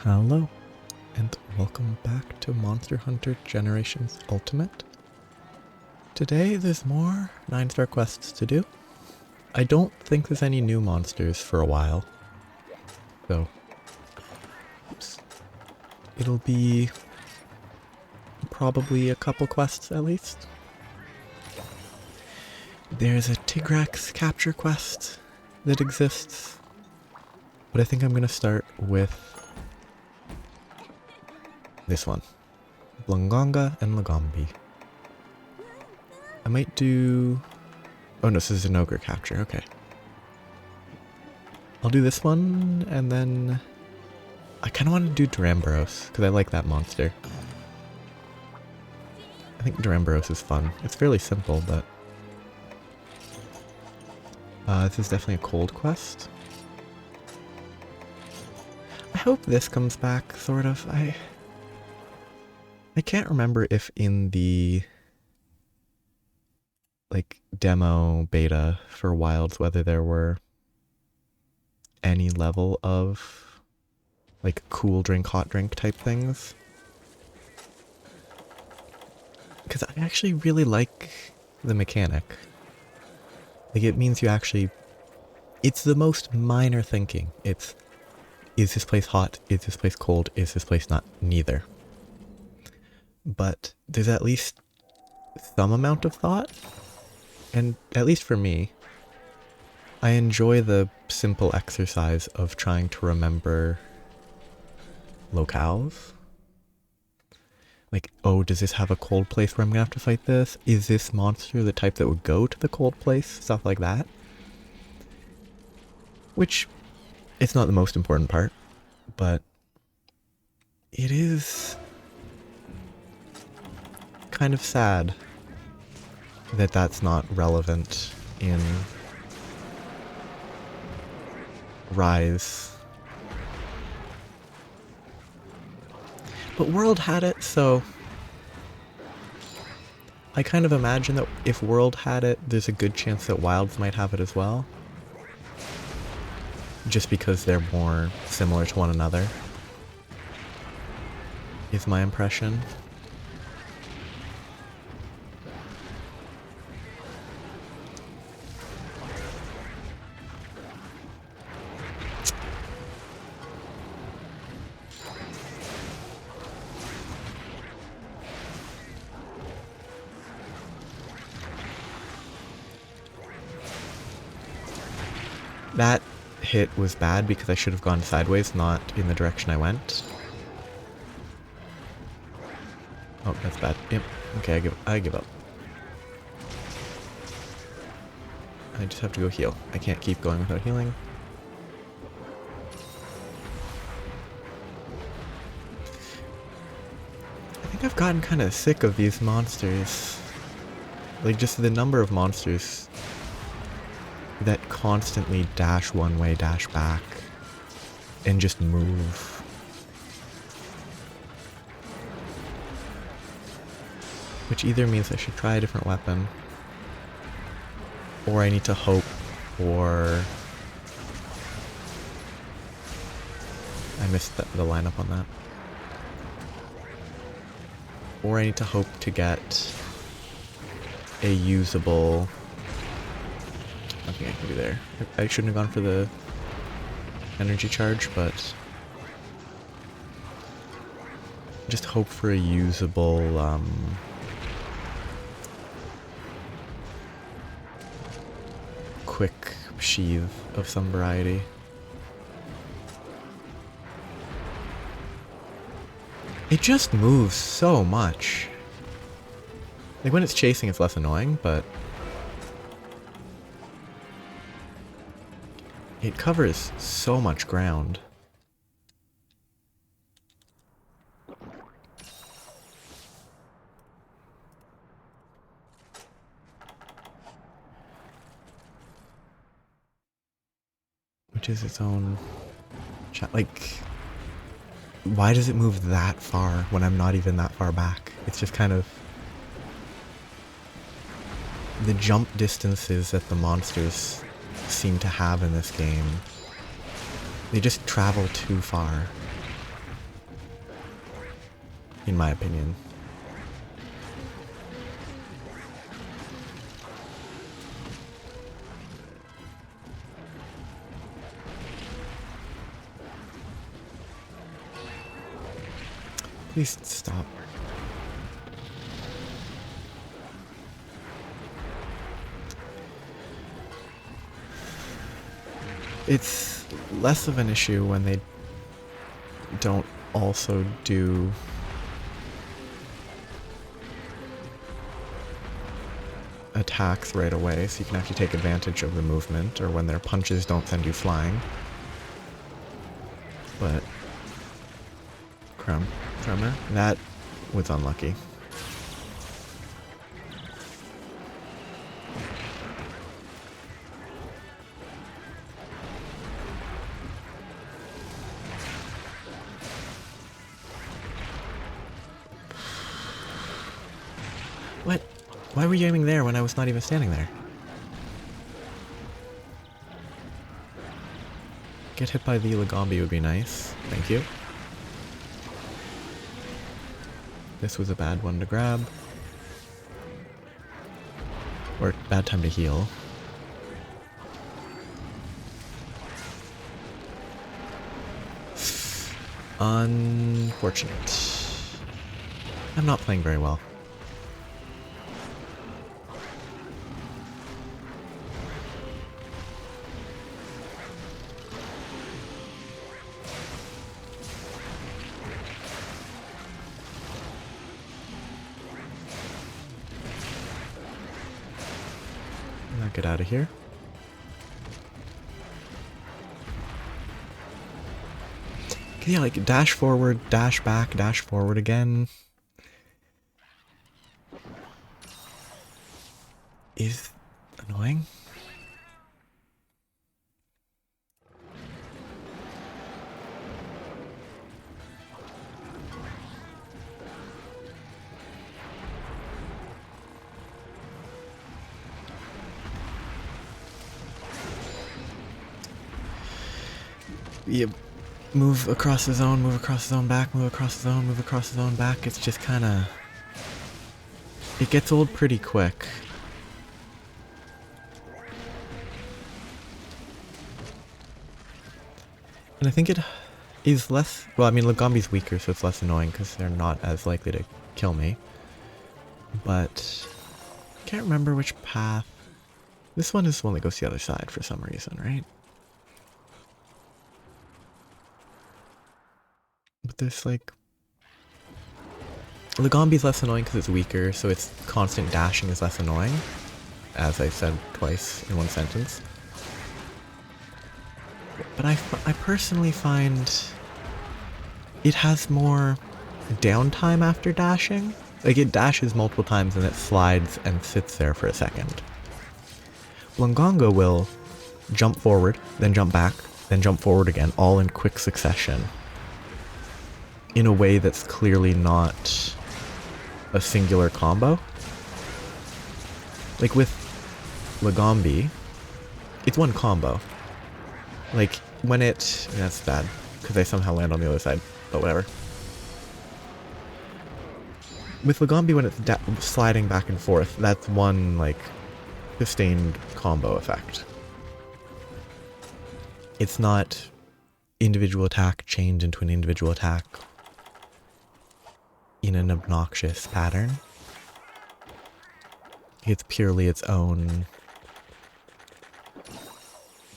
Hello, and welcome back to Monster Hunter Generations Ultimate. Today there's more 9-star quests to do. I don't think there's any new monsters for a while, so it'll be probably a couple quests at least. There's a Tigrex capture quest that exists, but I think I'm going to start with this one. Blangonga and Lagombi. I might do... Oh no, this is Zinogre capture, okay. I'll do this one, and then... I kind of want to do Duramboros, because I like that monster. I think Duramboros is fun. It's fairly simple, but... this is definitely a cold quest. I hope this comes back, sort of. I can't remember if in the demo beta for Wilds whether there were any level of cool drink, hot drink type things. Because I actually really like the mechanic. It means you actually... It's the most minor thinking. It's, is this place hot? Is this place cold? Is this place not? Neither. But there's at least some amount of thought, and at least for me, I enjoy the simple exercise of trying to remember locales. Oh, does this have a cold place where I'm gonna have to fight this? Is this monster the type that would go to the cold place? Stuff like that. Which, it's not the most important part, but it is kind of sad that that's not relevant in Rise. But World had it, so I kind of imagine that if World had it, there's a good chance that Wilds might have it as well. Just because they're more similar to one another, is my impression. That hit was bad because I should have gone sideways, not in the direction I went. Oh, that's bad. Yep. Okay, I give up. I just have to go heal. I can't keep going without healing. I think I've gotten kind of sick of these monsters. Just the number of monsters that constantly dash one way, dash back, and just move. Which either means I should try a different weapon, or I need to hope for... I missed the lineup on that. Or I need to hope to get a usable... Nothing I can do there. I shouldn't have gone for the energy charge, but just hope for a usable quick sheath of some variety. It just moves so much. When it's chasing, it's less annoying, but it covers so much ground. Which is its own... why does it move that far when I'm not even that far back? It's just kind of... The jump distances that the monsters seem to have in this game. They just travel too far. in my opinion. Please stop. It's less of an issue when they don't also do attacks right away, so you can actually take advantage of the movement, or when their punches don't send you flying. But Tremor, that was unlucky. What? Why were you aiming there when I was not even standing there? Get hit by the Lagombi would be nice. Thank you. This was a bad one to grab. Or bad time to heal. Unfortunate. I'm not playing very well. Now get out of here. Yeah, like dash forward, dash back, dash forward again is annoying. You move across the zone, move across the zone back, move across the zone, move across the zone back. It's just kind of... it gets old pretty quick. And I think it is less... well, I mean, Lagombi's weaker, so it's less annoying because they're not as likely to kill me. But... I can't remember which path... this one is the one that goes to the other side for some reason, right? But there's like... Lagombi's less annoying because it's weaker, so its constant dashing is less annoying. As I said twice in one sentence. But I personally find it has more downtime after dashing. Like, it dashes multiple times and it slides and sits there for a second. Blangonga will jump forward, then jump back, then jump forward again, all in quick succession. In a way that's clearly not a singular combo. Like with Lagombi, it's one combo. Like when it... that's bad, because I somehow land on the other side, but whatever. With Lagombi, when it's sliding back and forth, that's one, like, sustained combo effect. It's not individual attack chained into an individual attack in an obnoxious pattern. It's purely its own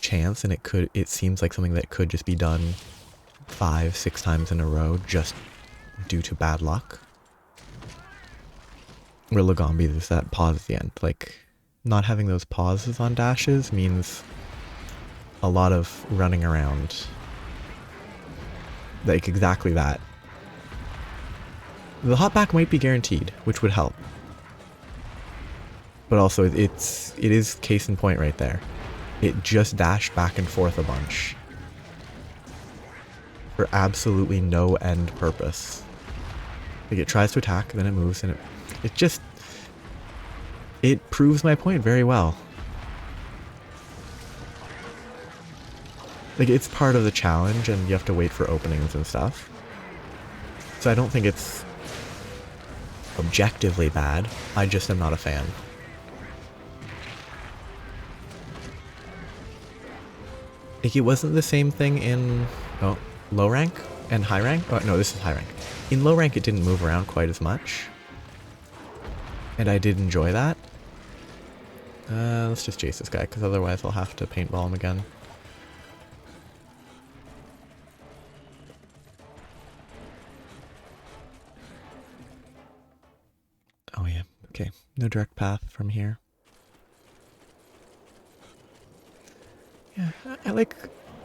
chance, and it seems like something that could just be done 5-6 times in a row just due to bad luck. Where Lagombi, there's that pause at the end. Like, not having those pauses on dashes means a lot of running around. Like, exactly that. The hopback might be guaranteed, which would help. But also, it is case in point right there. It just dashed back and forth a bunch. For absolutely no end purpose. Like, it tries to attack, then it moves, and it just... it proves my point very well. Like, it's part of the challenge, and you have to wait for openings and stuff. So I don't think it's objectively bad. I just am not a fan. Like, it wasn't the same thing in low rank and high rank. Oh, no, this is high rank. In low rank, it didn't move around quite as much. And I did enjoy that. Let's just chase this guy, because otherwise I'll have to paintball him again. Oh yeah, okay. No direct path from here. Yeah, I like...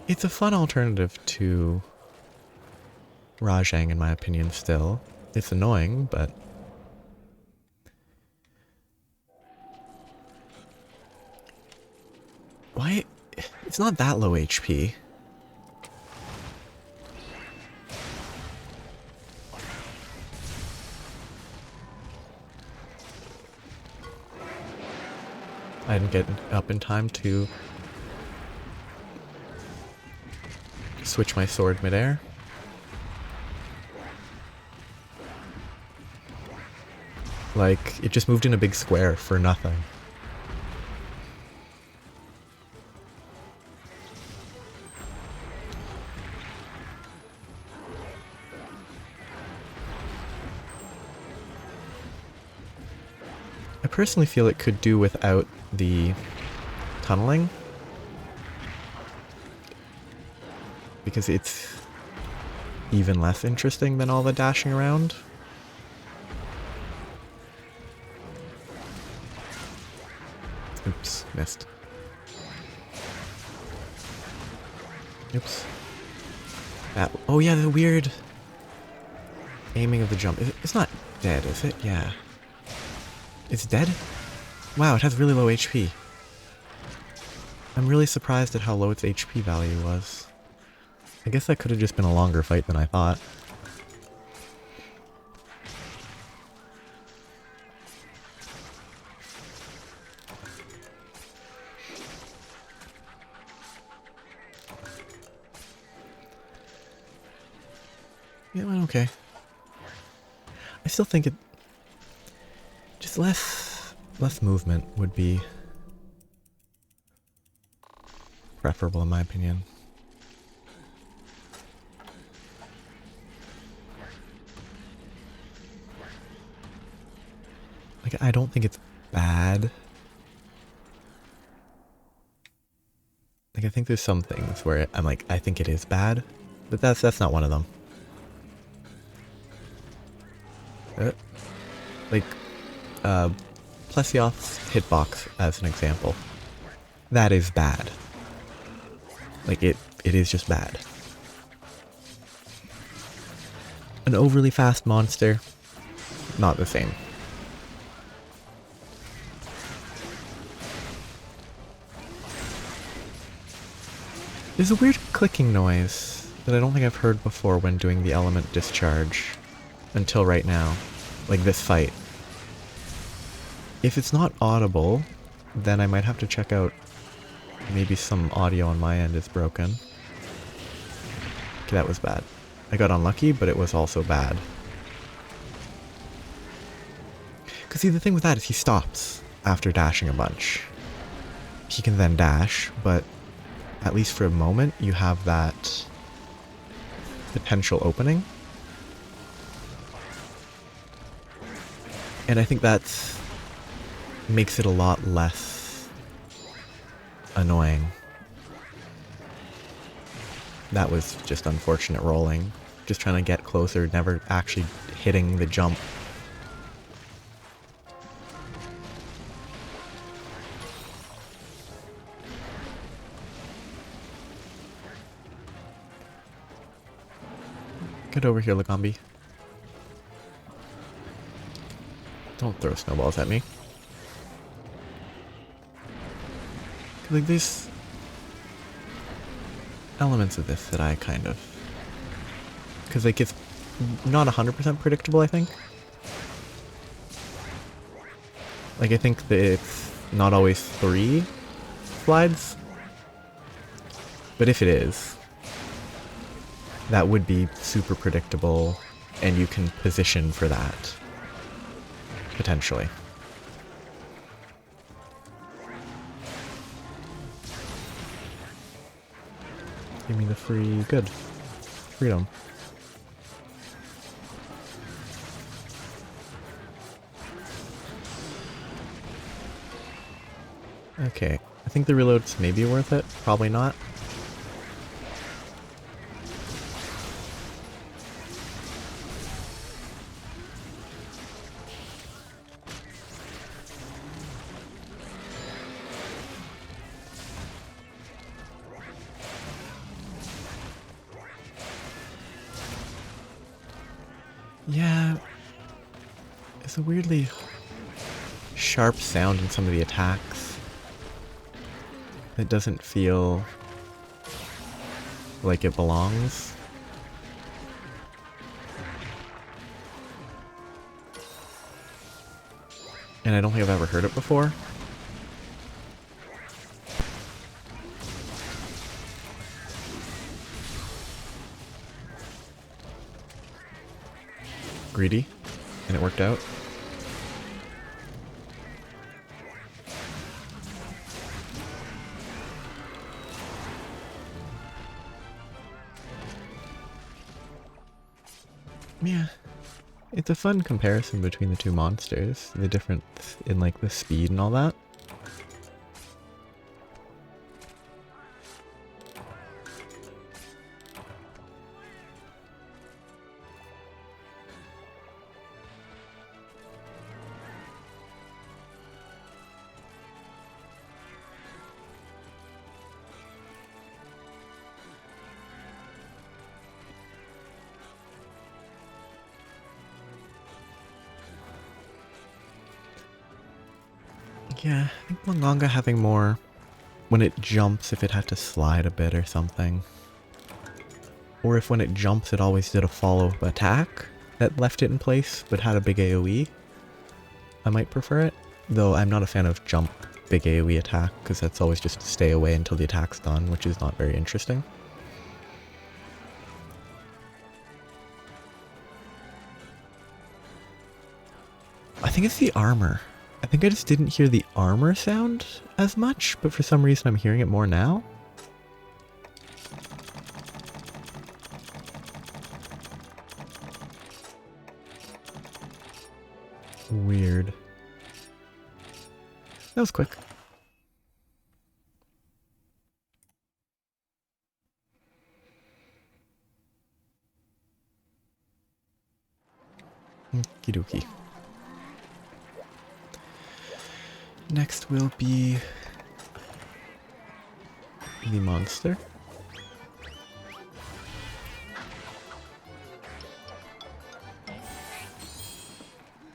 It's a fun alternative to Rajang, in my opinion, still. It's annoying, but... Why? It's not that low HP. I didn't get up in time to switch my sword midair. Like, it just moved in a big square for nothing. I personally feel it could do without the tunneling, because it's even less interesting than all the dashing around. Oops, missed. Oops. That, oh yeah, the weird aiming of the jump. It's not dead, is it? Yeah. It's dead? Wow, it has really low HP. I'm really surprised at how low its HP value was. I guess that could have just been a longer fight than I thought. Yeah, it went okay. I still think it... Just less movement would be preferable in my opinion. Like, I don't think it's bad. Like, I think there's some things where I'm like, I think it is bad, but that's not one of them. Like, Plesioth's hitbox as an example. That is bad. Like, it is just bad. An overly fast monster, not the same. There's a weird clicking noise that I don't think I've heard before when doing the element discharge until right now. Like this fight. If it's not audible, then I might have to check out maybe some audio on my end is broken. Okay, that was bad. I got unlucky, but it was also bad. Because see, the thing with that is he stops after dashing a bunch. He can then dash, but at least for a moment, you have that potential opening. And I think that's makes it a lot less annoying. That was just unfortunate rolling. Just trying to get closer, never actually hitting the jump. Get over here, Lagombi. Don't throw snowballs at me. Like, there's elements of this that I kind of... Because, like, it's not 100% predictable, I think. Like, I think that it's not always 3 slides. But if it is, that would be super predictable, and you can position for that. Potentially. Give me the free good. Freedom. Okay, I think the reloads may be worth it. Probably not. Yeah, it's a weirdly sharp sound in some of the attacks. It doesn't feel like it belongs. And I don't think I've ever heard it before. Greedy, and it worked out. Yeah, it's a fun comparison between the two monsters, the difference in like the speed and all that. Yeah, I think Blangonga having more when it jumps, if it had to slide a bit or something. Or if when it jumps it always did a follow-up attack that left it in place but had a big AoE. I might prefer it, though I'm not a fan of jump big AoE attack because that's always just to stay away until the attack's done, which is not very interesting. I think it's the armor. I think I just didn't hear the armor sound as much, but for some reason I'm hearing it more now. Weird. That was quick. Okie dokie. Next will be the monster.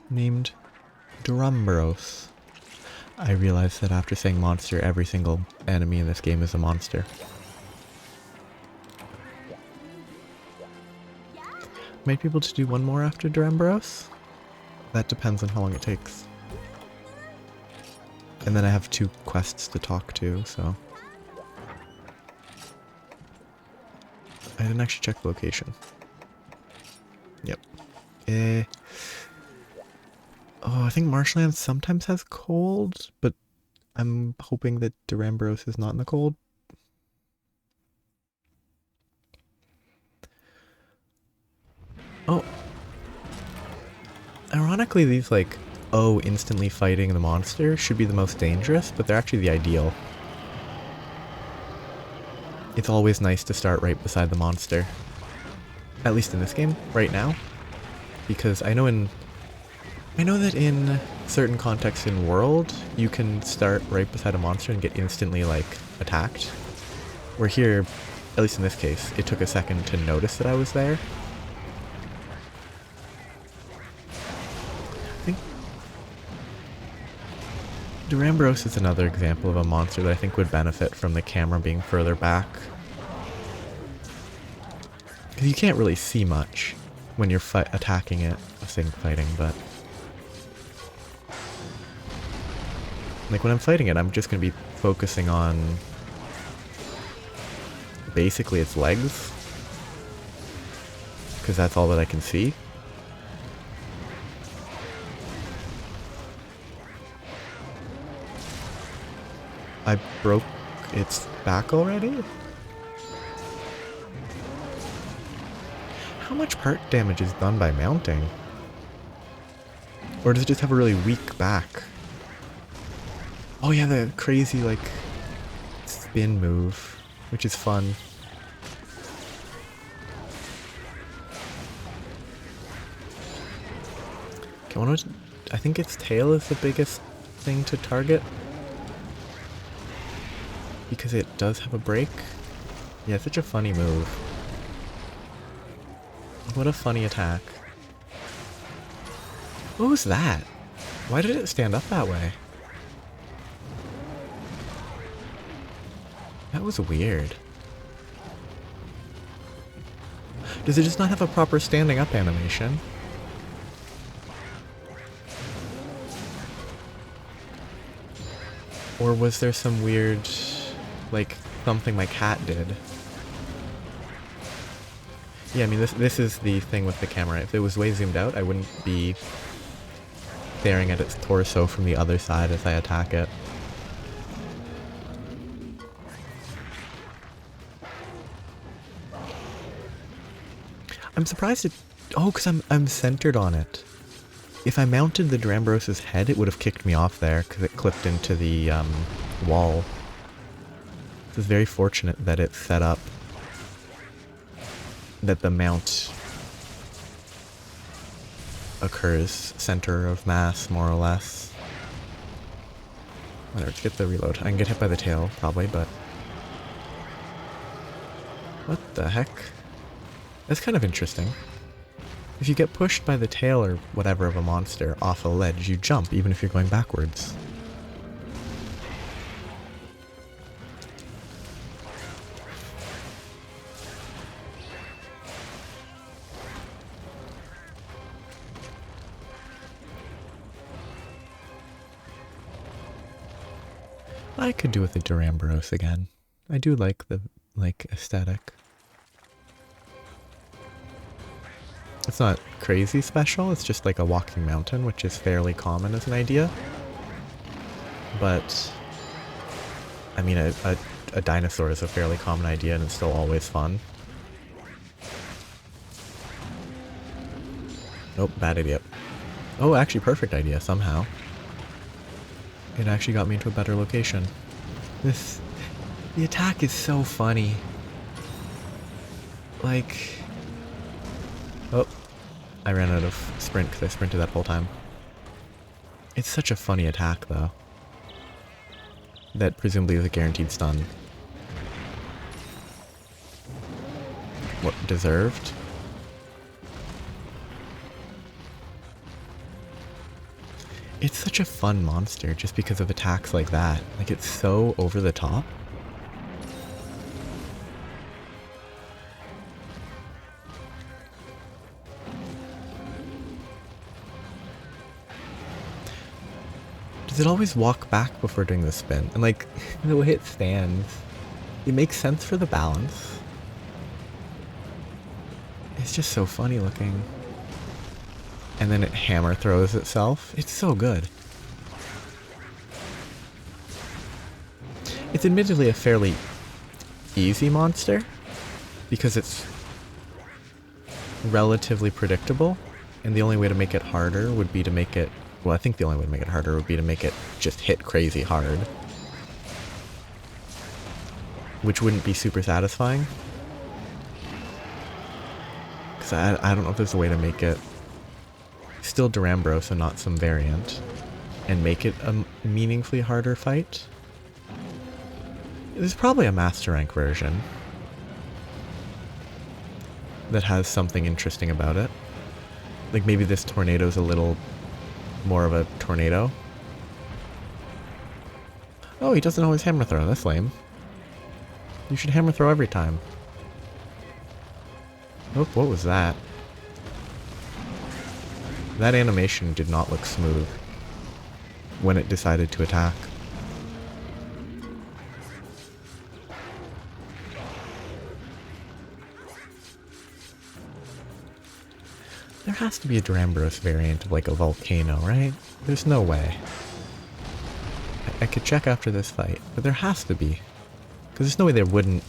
Named Duramboros. I realized that after saying monster, every single enemy in this game is a monster. Might be able to do one more after Duramboros. That depends on how long it takes. And then I have 2 quests to talk to, so... I didn't actually check the location. Yep. Oh, I think Marshland sometimes has cold, but I'm hoping that Duramboros is not in the cold. Oh. Ironically, these like, instantly fighting the monster should be the most dangerous, but they're actually the ideal. It's always nice to start right beside the monster. At least in this game, right now. Because I know that in certain contexts in World, you can start right beside a monster and get instantly, like, attacked. Where here, at least in this case, it took a second to notice that I was there. I think Duramboros is another example of a monster that I think would benefit from the camera being further back. Because you can't really see much when you're attacking it, fighting, but... Like, when I'm fighting it, I'm just going to be focusing on basically its legs, because that's all that I can see. I broke its back already? How much part damage is done by mounting? Or does it just have a really weak back? Oh yeah, the crazy, like, spin move, which is fun. Okay, I think its tail is the biggest thing to target. Because it does have a break. Yeah, it's such a funny move. What a funny attack. What was that? Why did it stand up that way? That was weird. Does it just not have a proper standing up animation? Or was there some weird, like, something my cat did? Yeah, I mean, this is the thing with the camera. If it was way zoomed out, I wouldn't be staring at its torso from the other side as I attack it. I'm surprised it... Oh, because I'm centered on it. If I mounted the Duramboros' head, it would have kicked me off there, because it clipped into the wall. This is very fortunate that it's set up that the mount occurs center of mass, more or less. Whatever, let's get the reload. I can get hit by the tail, probably, but... What the heck? That's kind of interesting. If you get pushed by the tail or whatever of a monster off a ledge, you jump, even if you're going backwards. I could do with the Duramboros again. I do like the, aesthetic. It's not crazy special, it's just like a walking mountain, which is fairly common as an idea. But, I mean, a dinosaur is a fairly common idea and it's still always fun. Nope, bad idea. Oh, actually perfect idea, somehow. It actually got me into a better location. The attack is so funny. Like... Oh, I ran out of sprint because I sprinted that whole time. It's such a funny attack, though. That presumably is a guaranteed stun. What, deserved? It's such a fun monster just because of attacks like that. Like, it's so over the top. Does it always walk back before doing the spin? And like, the way it stands, it makes sense for the balance. It's just so funny looking. And then it hammer throws itself. It's so good. It's admittedly a fairly easy monster because it's relatively predictable, and the only way to make it harder would be to make it, well, I think the only way to make it harder would be to make it just hit crazy hard, which wouldn't be super satisfying. Because I don't know if there's a way to make it still Duramboros and not some variant, and make it a meaningfully harder fight. There's probably a Master Rank version that has something interesting about it. Like maybe this tornado's a little more of a tornado. Oh, he doesn't always hammer throw, that's lame. You should hammer throw every time. Oh, what was that? That animation did not look smooth when it decided to attack. There has to be a Duramboros variant of like a volcano, right? There's no way. I could check after this fight, but there has to be. Because there's no way they wouldn't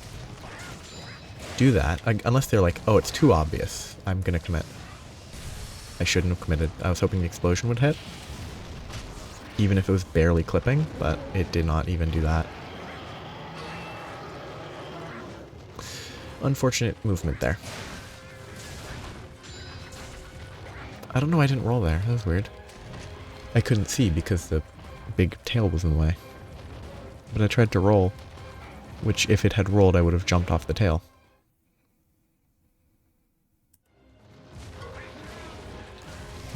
do that, unless they're like, oh, it's too obvious. I'm gonna commit. I shouldn't have committed. I was hoping the explosion would hit. Even if it was barely clipping, but it did not even do that. Unfortunate movement there. I don't know why I didn't roll there. That was weird. I couldn't see because the big tail was in the way. But I tried to roll, which if it had rolled, I would have jumped off the tail.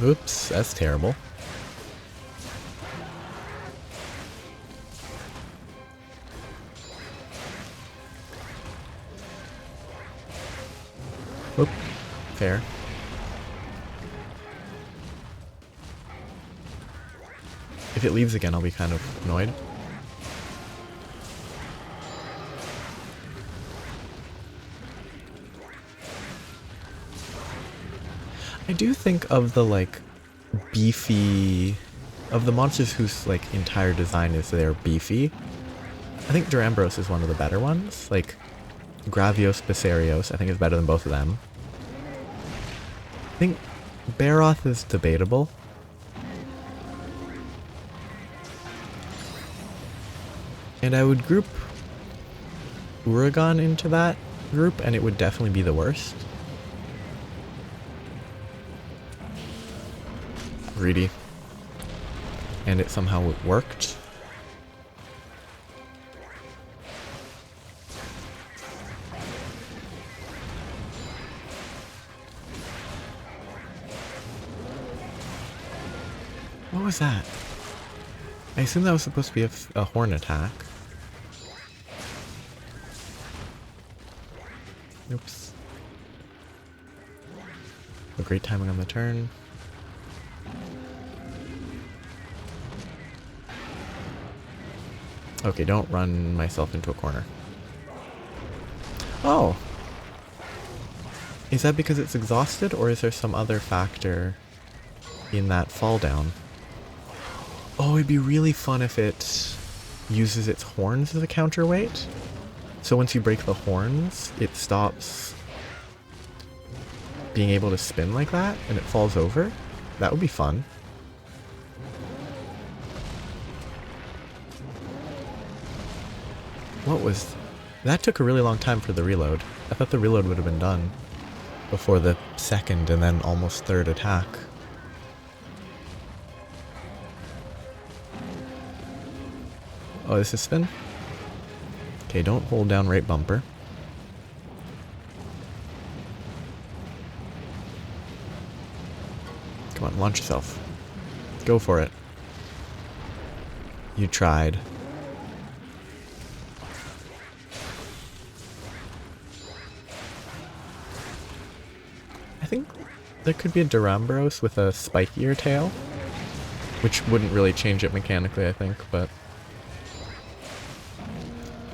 Oops, that's terrible. Oop, fair. If it leaves again, I'll be kind of annoyed. I do think of the, like, beefy... of the monsters whose, like, entire design is they're beefy. I think Duramboros is one of the better ones. Like, Gravios, Basarios, I think is better than both of them. I think Baroth is debatable. And I would group Uragon into that group, and it would definitely be the worst. Greedy. And it somehow worked. What was that? I assume that was supposed to be a horn attack. Oops. A great timing on the turn. Okay, don't run myself into a corner. Oh! Is that because it's exhausted, or is there some other factor in that fall down? Oh, it'd be really fun if it uses its horns as a counterweight. So once you break the horns, it stops being able to spin like that, and it falls over. That would be fun. What was... That took a really long time for the reload. I thought the reload would have been done before the second and then almost third attack. Oh, this is spin? Okay, don't hold down right bumper. Come on, launch yourself. Go for it. You tried. I think there could be a Duramboros with a spikier tail, which wouldn't really change it mechanically, I think, but...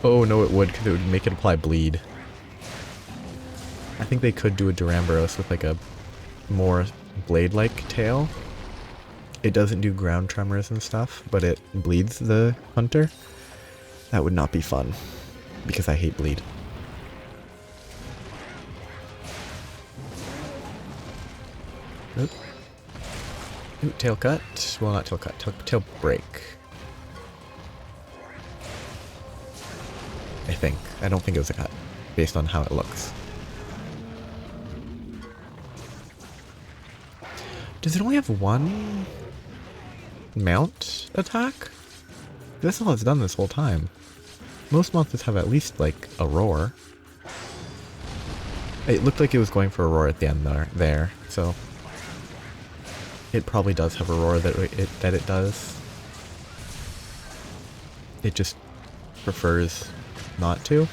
Oh, no, it would, because it would make it apply bleed. I think they could do a Duramboros with, like, a more blade-like tail. It doesn't do ground tremors and stuff, but it bleeds the hunter. That would not be fun, because I hate bleed. Nope. Ooh, tail cut. Well, not tail cut. Tail break. I think. I don't think it was a cut, based on how it looks. Does it only have one mount attack? That's all it's done this whole time. Most monsters have at least, like, a roar. It looked like it was going for a roar at the end there, so... It probably does have a roar that it does. It just prefers not to.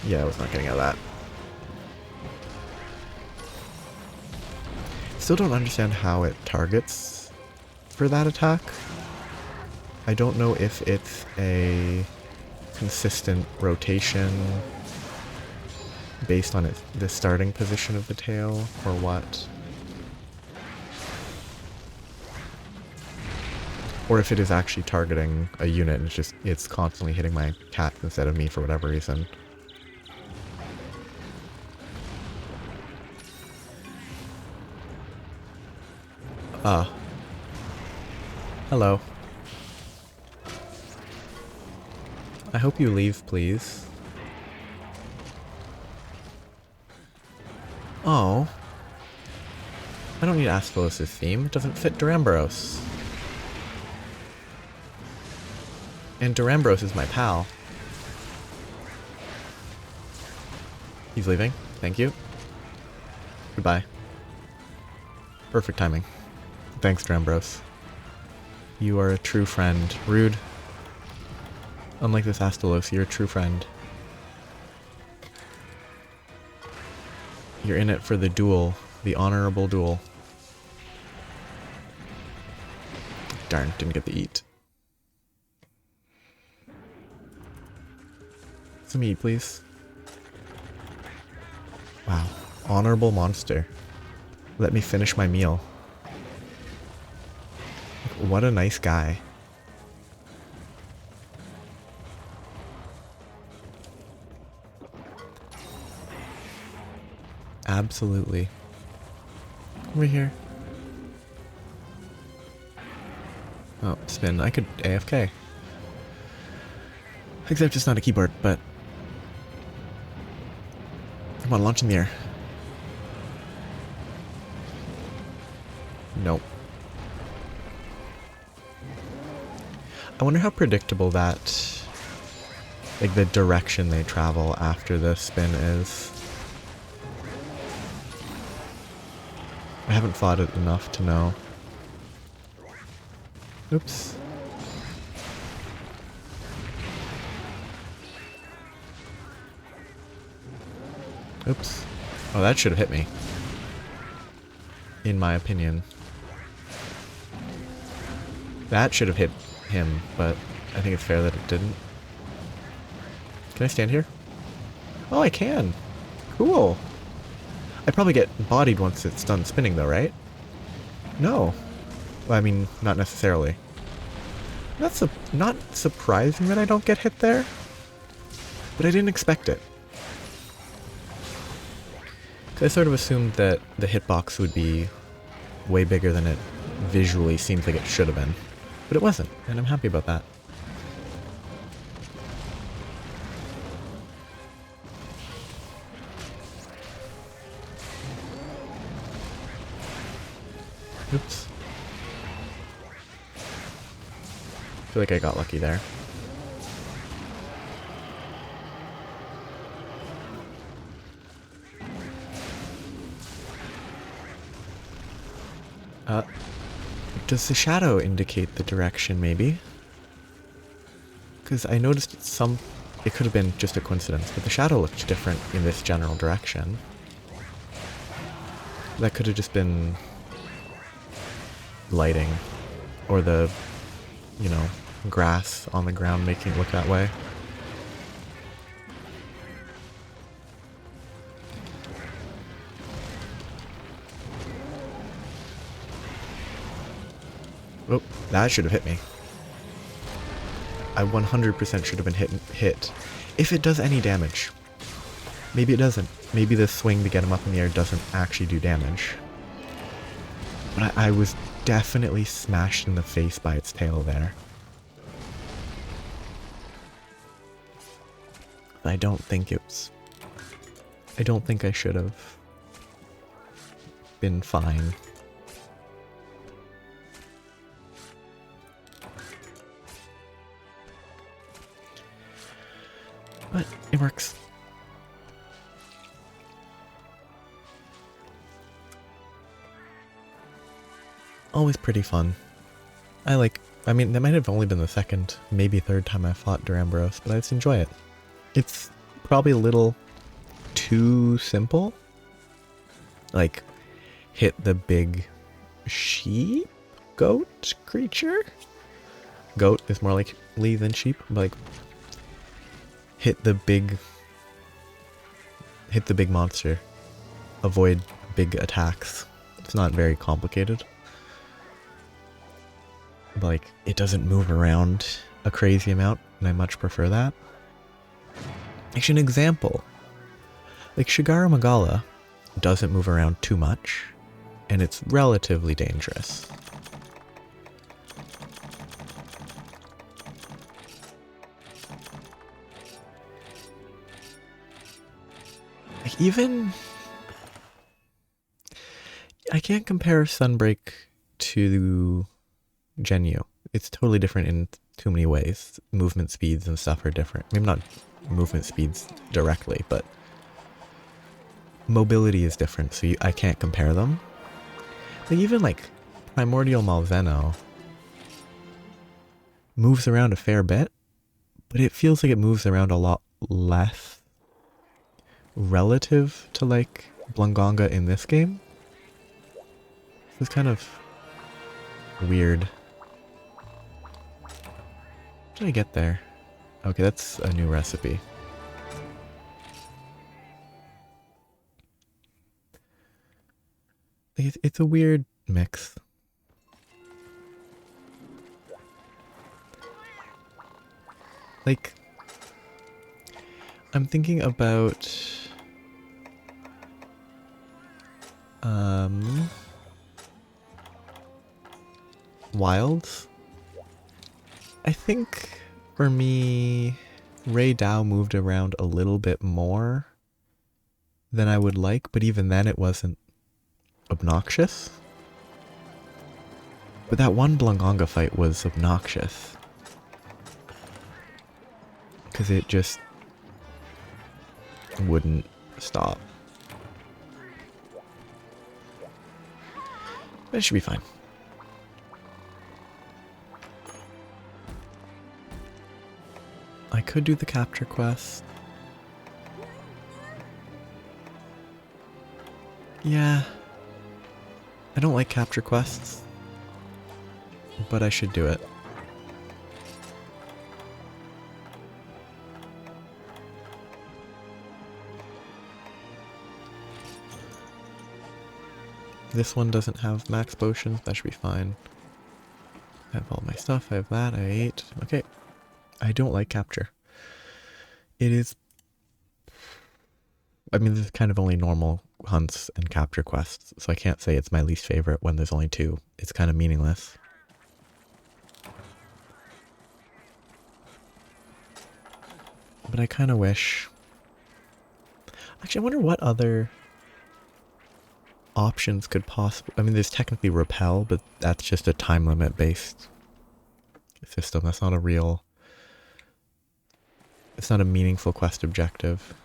Yeah, I was not getting out of that. Still don't understand how it targets for that attack. I don't know if it's a consistent rotation based on the starting position of the tail or what. Or if it is actually targeting a unit and it's constantly hitting my cat instead of me for whatever reason. Hello. I hope you leave, please. Oh. I don't need Asphalos' theme. It doesn't fit Duramboros. And Duramboros is my pal. He's leaving. Thank you. Goodbye. Perfect timing. Thanks, Duramboros. You are a true friend. Rude. Unlike this Astalos, you're a true friend. You're in it for the duel. The honorable duel. Darn, didn't get to eat. Some meat, please. Wow. Honorable monster. Let me finish my meal. What a nice guy. Absolutely. Over here. Oh, spin. I could AFK. Except it's not a keyboard, but... Come on, launch in the air. Nope. I wonder how predictable that... like the direction they travel after the spin is. I haven't thought it enough to know. Oops. Oops. Oh, that should have hit me. In my opinion. That should have hit him, but I think it's fair that it didn't. Can I stand here? Oh, I can! Cool! I probably get bodied once it's done spinning though, right? No. Well, I mean, not necessarily. That's not surprising that I don't get hit there. But I didn't expect it. I sort of assumed that the hitbox would be way bigger than it visually seems like it should have been. But it wasn't, and I'm happy about that. Oops. I feel like I got lucky there. Does the shadow indicate the direction, maybe? Because I noticed it could have been just a coincidence, but the shadow looked different in this general direction. That could have just been lighting, or the, you know, grass on the ground making it look that way. Oh, that should have hit me. I 100% should have been hit. If it does any damage. Maybe it doesn't. Maybe the swing to get him up in the air doesn't actually do damage. But I was definitely smashed in the face by its tail there. I don't think I should have been fine. But it works. Always pretty fun. I mean, that might have only been the second, maybe third time I fought Duramboros, but I just enjoy it. It's probably a little too simple. Like, hit the big sheep? goat creature. Goat is more likely than sheep. Like, hit the big monster. Avoid big attacks. It's not very complicated. Like, it doesn't move around a crazy amount, and I much prefer that. Actually, an example. Like, Shigara Magala doesn't move around too much, and it's relatively dangerous. Like, even... I can't compare Sunbreak to Genyu. It's totally different in too many ways. Movement speeds and stuff are different. Maybe not movement speeds directly, but mobility is different, so I can't compare them. Like, even like Primordial Malzeno moves around a fair bit, but it feels like it moves around a lot less relative to like Blangonga in this game. It's kind of weird. How did I get there? Okay, that's a new recipe. It's a weird mix. Like, I'm thinking about wilds. I think for me, Ray Dao moved around a little bit more than I would like, but even then it wasn't obnoxious. But that one Blangonga fight was obnoxious. Because it just wouldn't stop. But it should be fine. I could do the capture quest. Yeah. I don't like capture quests, but I should do it. This one doesn't have max potions, that should be fine. I have all my stuff, I have that, I ate. Okay. I don't like capture. It is... I mean, this is kind of only normal hunts and capture quests, so I can't say it's my least favorite when there's only two. It's kind of meaningless. But I kind of wish... Actually, I wonder what other options could possibly... I mean, there's technically repel, but that's just a time limit based system. That's not a real... It's not a meaningful quest objective.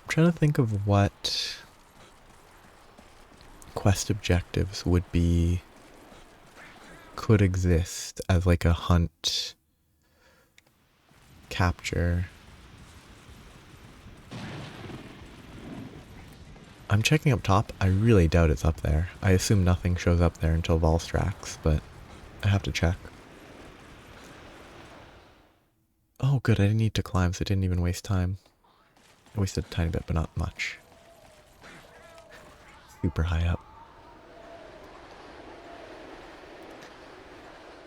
I'm trying to think of what quest objectives would be... could exist as like a hunt capture. I'm checking up top. I really doubt it's up there. I assume nothing shows up there until Volstrax, but I have to check. Oh good, I didn't need to climb, so it didn't even waste time. I wasted a tiny bit, but not much. Super high up.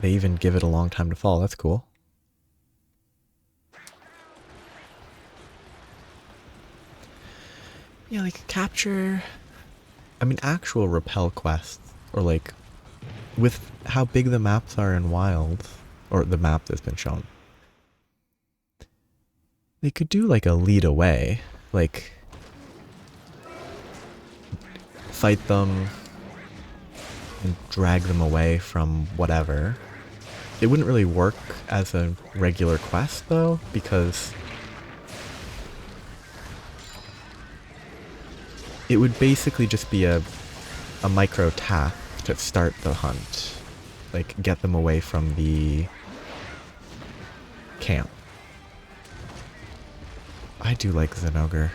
They even give it a long time to fall, that's cool. Yeah, like capture... I mean, actual repel quests, or like, with how big the maps are in Wild, or the map that's been shown. They could do like a lead away, like fight them and drag them away from whatever. It wouldn't really work as a regular quest though, because it would basically just be a micro task to start the hunt. Like, get them away from the camp. I do like Zinogre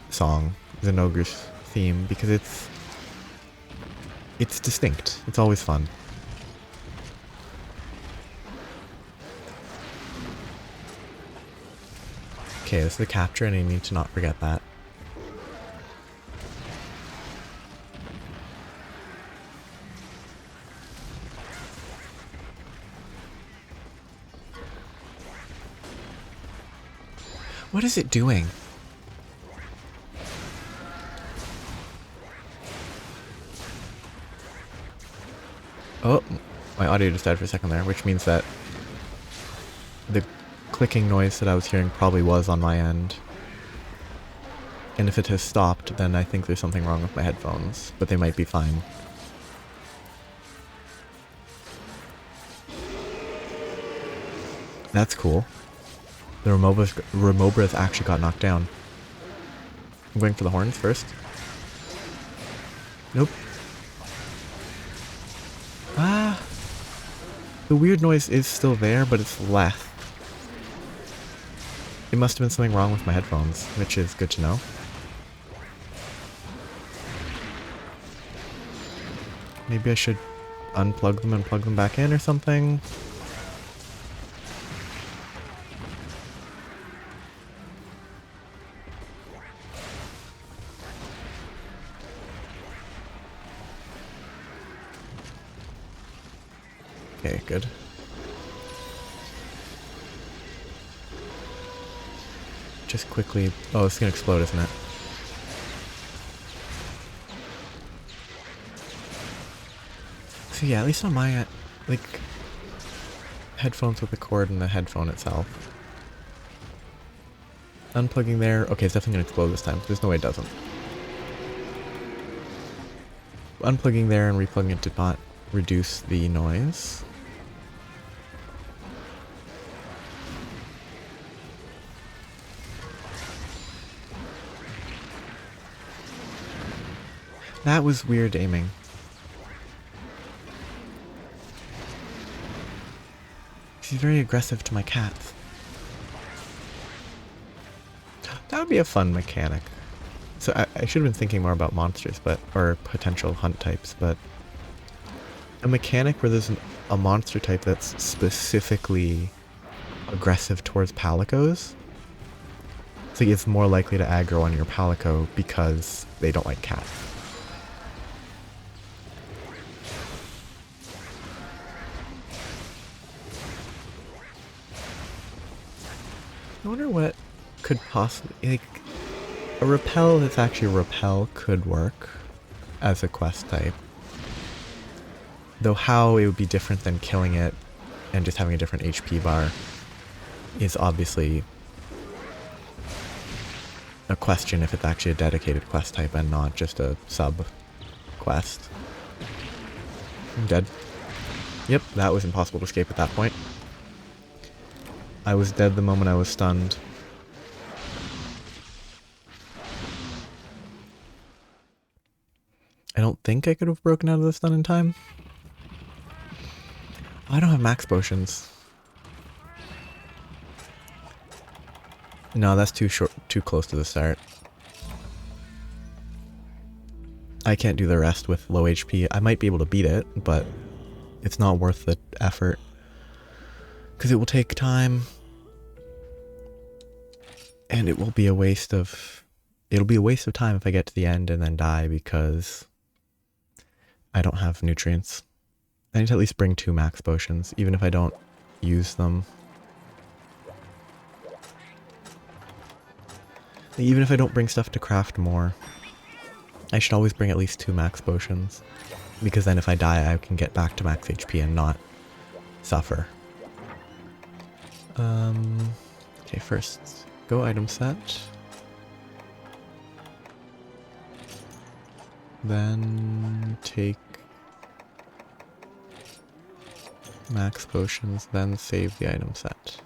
song, Zinogre's theme, because It's distinct. It's always fun. Okay, this is the capture and I need to not forget that. What is it doing? Oh, my audio just died for a second there, which means that the clicking noise that I was hearing probably was on my end. And if it has stopped, then I think there's something wrong with my headphones, but they might be fine. That's cool. The Remobras actually got knocked down. I'm going for the horns first. Nope. Ah! The weird noise is still there, but it's less. It must have been something wrong with my headphones, which is good to know. Maybe I should unplug them and plug them back in or something. Okay, good. Just quickly... Oh, it's gonna explode, isn't it? So yeah, at least on my, like, headphones with the cord and the headphone itself. Unplugging there. Okay, it's definitely gonna explode this time. There's no way it doesn't. Unplugging there and replugging it did not reduce the noise. That was weird aiming. She's very aggressive to my cats. That would be a fun mechanic. So I should have been thinking more about monsters, or potential hunt types, but a mechanic where there's a monster type that's specifically aggressive towards palicos. So it's more likely to aggro on your palico because they don't like cats. I wonder what could possibly, like, a repel that's actually a repel could work as a quest type. Though how it would be different than killing it and just having a different HP bar is obviously a question if it's actually a dedicated quest type and not just a sub quest. I'm dead. Yep, that was impossible to escape at that point. I was dead the moment I was stunned. I don't think I could have broken out of the stun in time. I don't have max potions. No, that's too short, too close to the start. I can't do the rest with low HP. I might be able to beat it, but it's not worth the effort. Because it will take time. And it will be a waste of... It'll be a waste of time if I get to the end and then die because I don't have nutrients. I need to at least bring 2 max potions, even if I don't use them. Even if I don't bring stuff to craft more, I should always bring at least 2 max potions. Because then if I die, I can get back to max HP and not suffer. Okay, first, go item set. Then take max potions, then save the item set.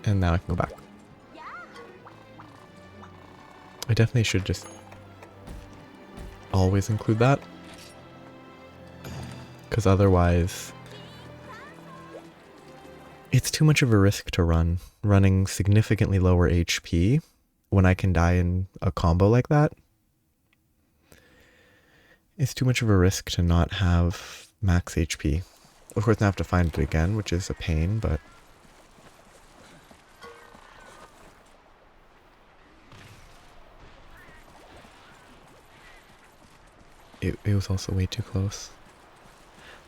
And now I can go back. I definitely should just always include that. Because otherwise It's too much of a risk to running significantly lower HP when I can die in a combo like that. It's too much of a risk to not have max HP. Of course, I have to find it again, which is a pain, but... It was also way too close.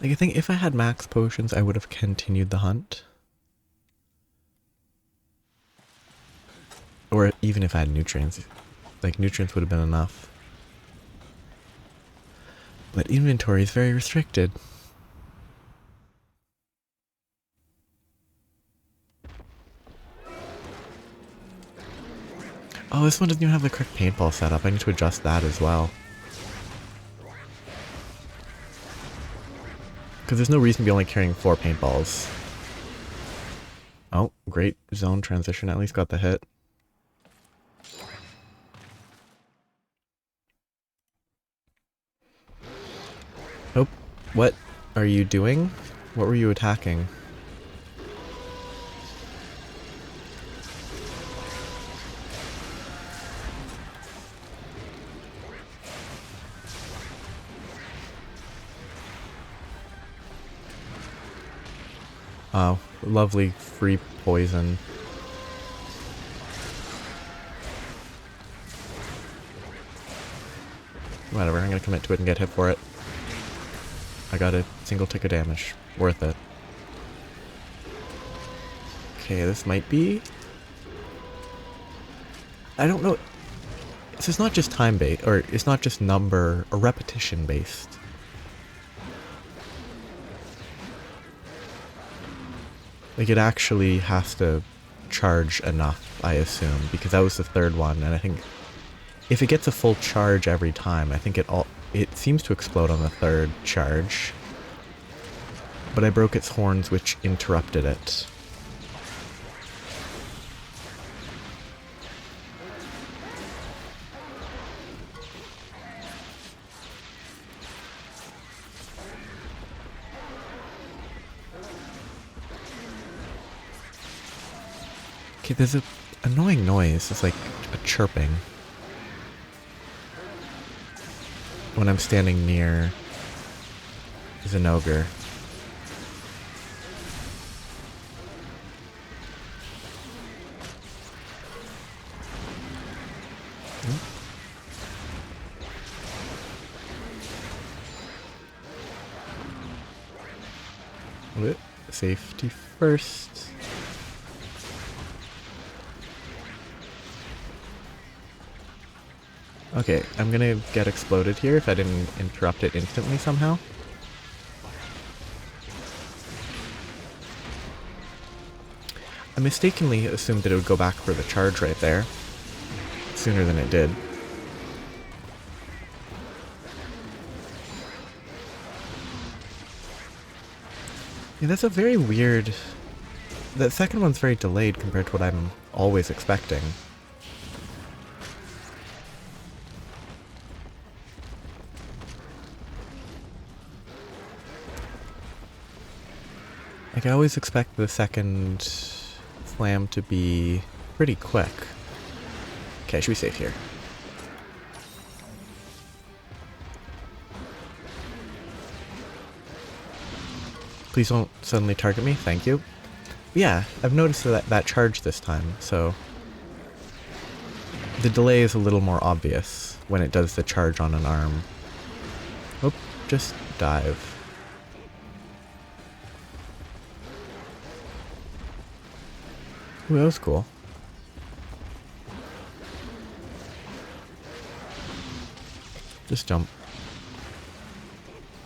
Like, I think if I had max potions, I would have continued the hunt. Or even if I had nutrients. Like, nutrients would have been enough. But inventory is very restricted. Oh, this one doesn't even have the correct paintball setup. I need to adjust that as well. Because there's no reason to be only carrying 4 paintballs. Oh, great zone transition. At least got the hit. Oh, what are you doing? What were you attacking? Oh, lovely free poison. Whatever, I'm gonna commit to it and get hit for it. I got a single tick of damage. Worth it. Okay, this might be... I don't know. So it's not just time based, or it's not just number or repetition based. Like, it actually has to charge enough, I assume, because that was the third one, and I think if it gets a full charge every time, I think it seems to explode on the third charge. But I broke its horns, which interrupted it. Okay, there's a annoying noise. It's like a chirping when I'm standing near Zinogre. Safety first. Okay, I'm gonna get exploded here if I didn't interrupt it instantly somehow. I mistakenly assumed that it would go back for the charge right there, sooner than it did. Yeah, that's a very weird... That second one's very delayed compared to what I'm always expecting. Like, I always expect the second slam to be pretty quick. Okay, I should be safe here. Please don't suddenly target me, thank you. But yeah, I've noticed that charge this time, so... The delay is a little more obvious when it does the charge on an arm. Oh, just dive. Ooh, that was cool. Just jump.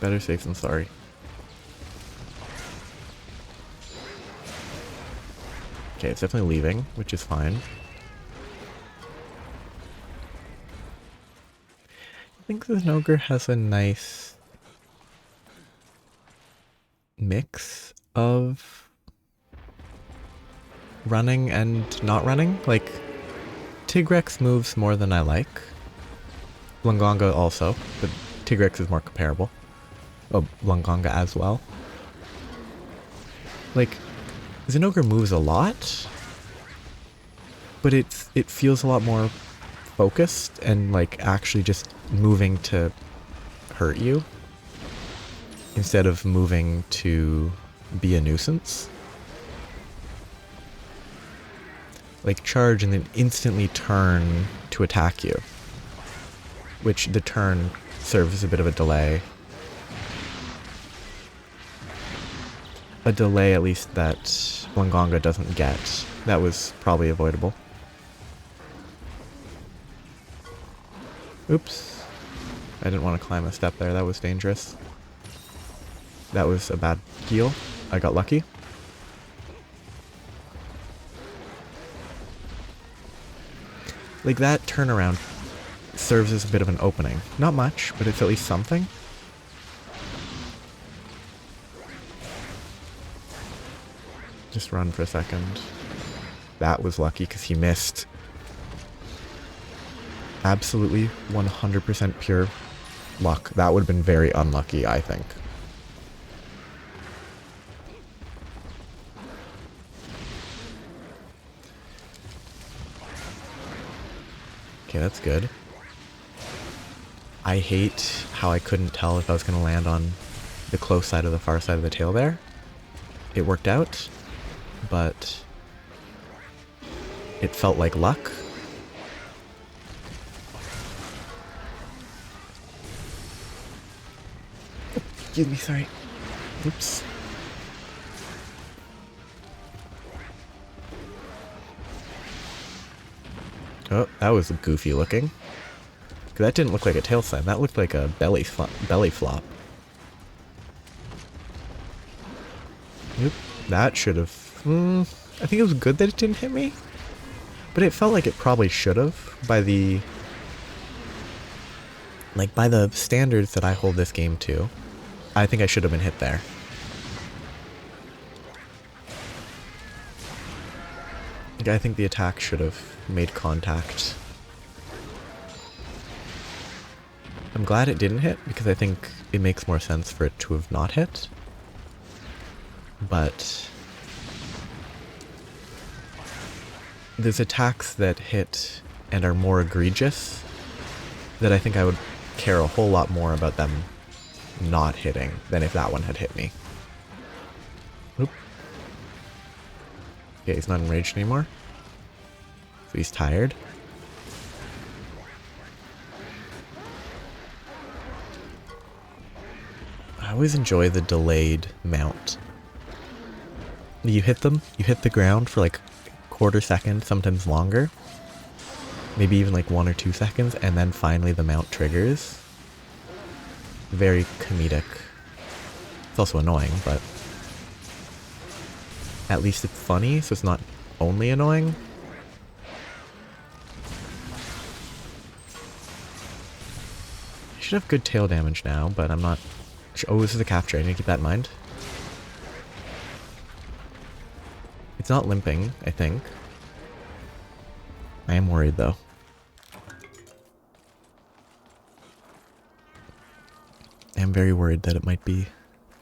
Better safe than sorry. Okay, it's definitely leaving, which is fine. I think the Zinogre has a nice mix of running and not running. Like, Tigrex moves more than I like. Blangonga also, but Tigrex is more comparable. Oh, Blangonga as well. Like, Zinogre moves a lot, but it feels a lot more focused and like actually just moving to hurt you instead of moving to be a nuisance. Like charge and then instantly turn to attack you, which the turn serves as a bit of a delay. A delay at least that Blangonga doesn't get. That was probably avoidable. Oops. I didn't want to climb a step there, that was dangerous. That was a bad heal. I got lucky. Like that turnaround serves as a bit of an opening. Not much, but it's at least something. Just run for a second. That was lucky because he missed. Absolutely 100% pure luck. That would have been very unlucky, I think. Okay, that's good. I hate how I couldn't tell if I was going to land on the close side or the far side of the tail there. It worked out, but it felt like luck. Excuse me, sorry. Oops. Oh, that was goofy looking. That didn't look like a tail sign, that looked like a belly flop. Oop, that should have... I think it was good that it didn't hit me. But it felt like it probably should have by the... Like, by the standards that I hold this game to. I think I should have been hit there. Like, I think the attack should have made contact. I'm glad it didn't hit, because I think it makes more sense for it to have not hit. But there's attacks that hit and are more egregious that I think I would care a whole lot more about them not hitting than if that one had hit me. Oop. Okay, he's not enraged anymore. So he's tired. I always enjoy the delayed mount. You hit them, you hit the ground for like a quarter second, sometimes longer. Maybe even like 1 or 2 seconds, and then finally the mount triggers. Very comedic. It's also annoying, but at least it's funny, so it's not only annoying. I should have good tail damage now, but I'm not... Oh, this is a capture, I need to keep that in mind. It's not limping, I think. I am worried though. I am very worried that it might be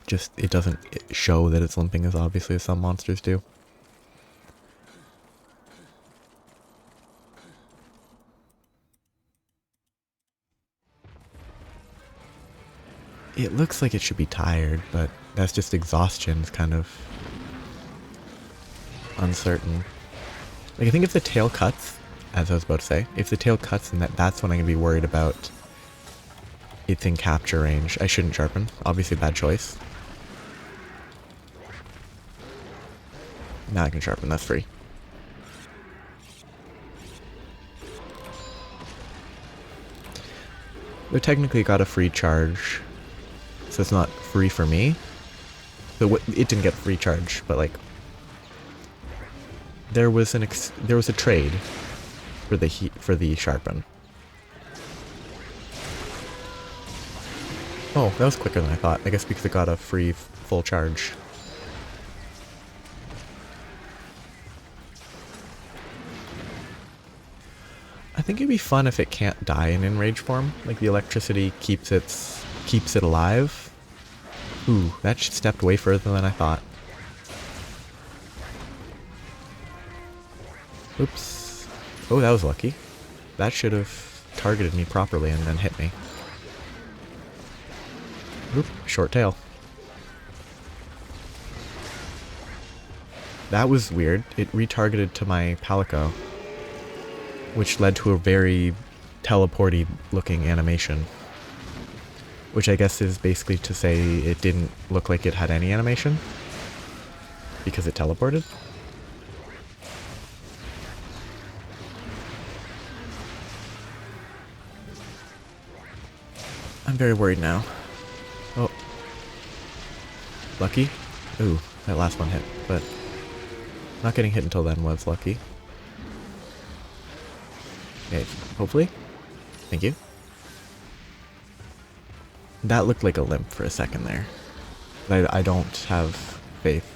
just, it doesn't show that it's limping as obviously as some monsters do. It looks like it should be tired, but that's just exhaustion. It's kind of uncertain. Like, I think if the tail cuts, as I was about to say, if the tail cuts, then that's when I'm going to be worried about it's in capture range. I shouldn't sharpen. Obviously bad choice. Now I can sharpen, that's free. They technically got a free charge, so it's not free for me. So it didn't get free charge, but like there was a trade for the sharpen. Oh, that was quicker than I thought. I guess because it got a free full charge. I think it'd be fun if it can't die in enrage form. Like the electricity keeps it alive. Ooh, that stepped way further than I thought. Oops. Oh, that was lucky. That should have targeted me properly and then hit me. Oop, short tail. That was weird. It retargeted to my Palico, which led to a very teleporty looking animation. Which I guess is basically to say it didn't look like it had any animation because it teleported. I'm very worried now. Oh. Lucky? Ooh, that last one hit, but not getting hit until then was lucky. Okay, hopefully. Thank you. That looked like a limp for a second there. I don't have faith.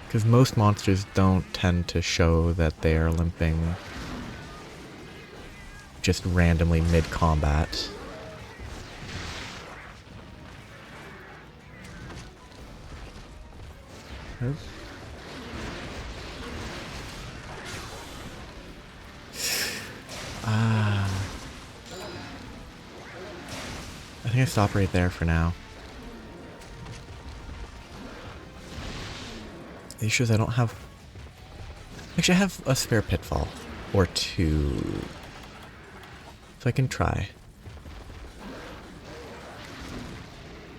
Because most monsters don't tend to show that they are limping just randomly mid-combat. Oh. I think I stop right there for now. The issue is I don't have... Actually, I have a spare pitfall. Or two. So I can try.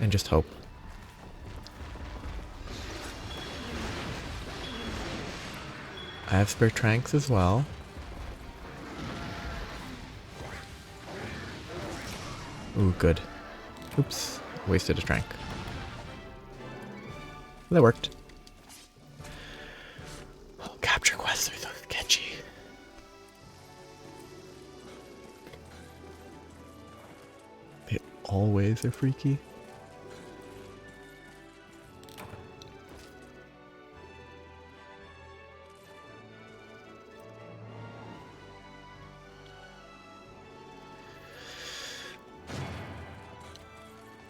And just hope. I have spare tranks as well. Ooh, good. Oops. Wasted a trank. That worked. Oh, capture quests are so sketchy. They always are freaky.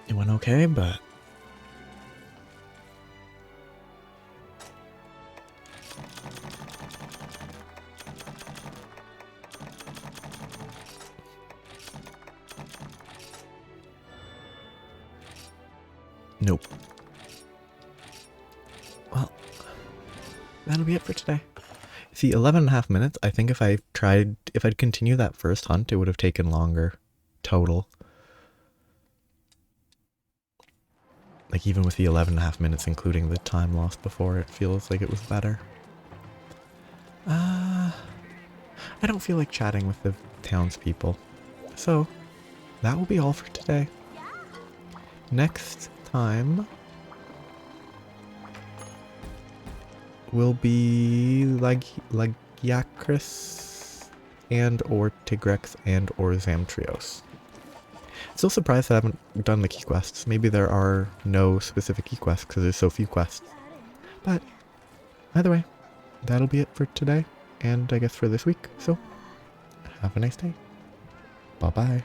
It went okay, but... Nope. Well, that'll be it for today. See, 11.5 minutes, I think if I'd continued that first hunt, it would have taken longer. Total. Like, even with the 11.5 minutes, including the time lost before, it feels like it was better. I don't feel like chatting with the townspeople. So, that will be all for today. Next time will be Lagiacris and or Tigrex and or Zamtrios. Still surprised that I haven't done the key quests. Maybe there are no specific key quests because there's so few quests. But either way, that'll be it for today and I guess for this week. So have a nice day. Bye bye.